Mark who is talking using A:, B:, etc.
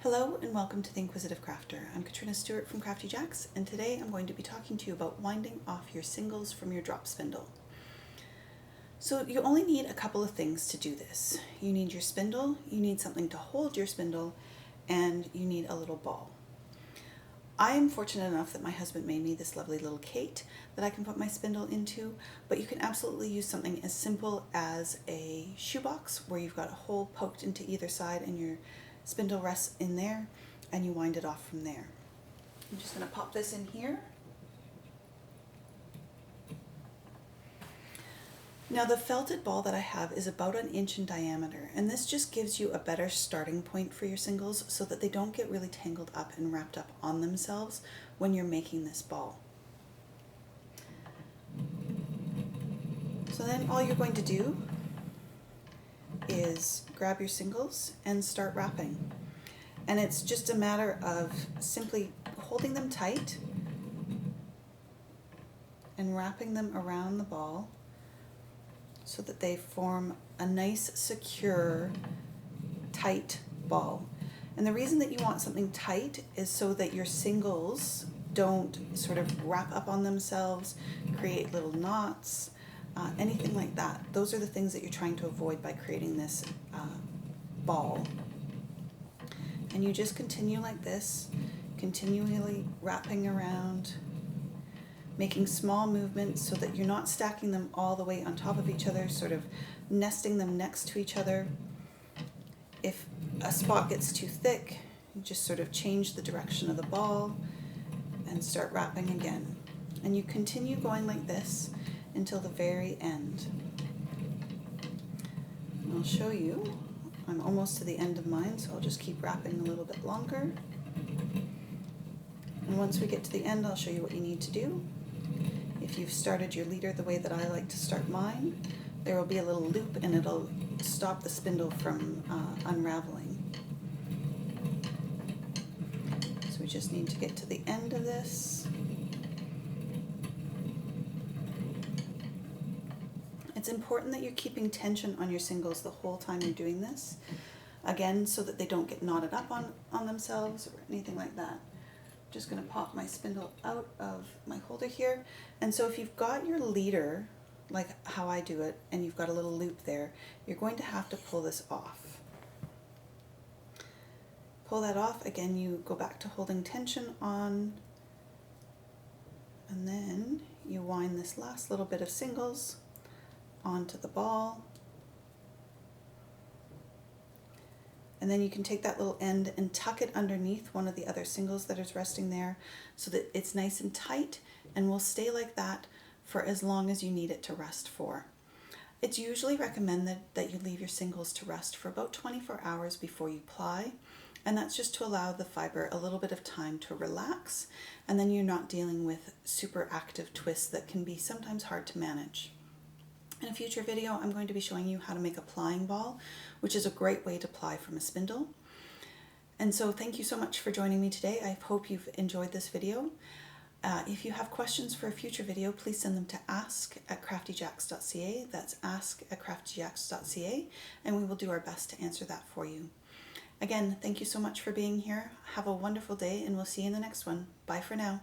A: Hello and welcome to The Inquisitive Crafter. I'm Katrina Stewart from Crafty Jacks, and today I'm going to be talking to you about winding off your singles from your drop spindle. So you only need a couple of things to do this. You need your spindle, you need something to hold your spindle, and you need a little ball. I am fortunate enough that my husband made me this lovely little Kate that I can put my spindle into, but you can absolutely use something as simple as a shoebox where you've got a hole poked into either side and your spindle rests in there and you wind it off from there. I'm just going to pop this in here. Now the felted ball that I have is about 1 inch in diameter, and this just gives you a better starting point for your singles so that they don't get really tangled up and wrapped up on themselves when you're making this ball. So then all you're going to do is grab your singles and start wrapping. And it's just a matter of simply holding them tight and wrapping them around the ball so that they form a nice, secure, tight ball. And the reason that you want something tight is so that your singles don't sort of wrap up on themselves, create little knots, anything like that. Those are the things that you're trying to avoid by creating this ball. And you just continue like this, continually wrapping around, making small movements so that you're not stacking them all the way on top of each other, sort of nesting them next to each other. If a spot gets too thick, you just sort of change the direction of the ball and start wrapping again. And you continue going like this until the very end. And I'll show you. I'm almost to the end of mine, so I'll just keep wrapping a little bit longer. And once we get to the end, I'll show you what you need to do. If you've started your leader the way that I like to start mine, there will be a little loop and it'll stop the spindle from unraveling. So we just need to get to the end of this. It's important that you're keeping tension on your singles the whole time you're doing this. Again, so that they don't get knotted up on themselves or anything like that. Just going to pop my spindle out of my holder here. And so if you've got your leader, like how I do it, and you've got a little loop there, you're going to have to pull this off. Pull that off. Again, you go back to holding tension on, and then you wind this last little bit of singles onto the ball. And then you can take that little end and tuck it underneath one of the other singles that is resting there so that it's nice and tight and will stay like that for as long as you need it to rest for. It's usually recommended that you leave your singles to rest for about 24 hours before you ply, and that's just to allow the fiber a little bit of time to relax, and then you're not dealing with super active twists that can be sometimes hard to manage. In a future video, I'm going to be showing you how to make a plying ball, which is a great way to ply from a spindle. And so thank you so much for joining me today. I hope you've enjoyed this video. If you have questions for a future video, please send them to ask@craftyjacks.ca. That's ask@craftyjacks.ca, and we will do our best to answer that for you. Again, thank you so much for being here. Have a wonderful day, and we'll see you in the next one. Bye for now.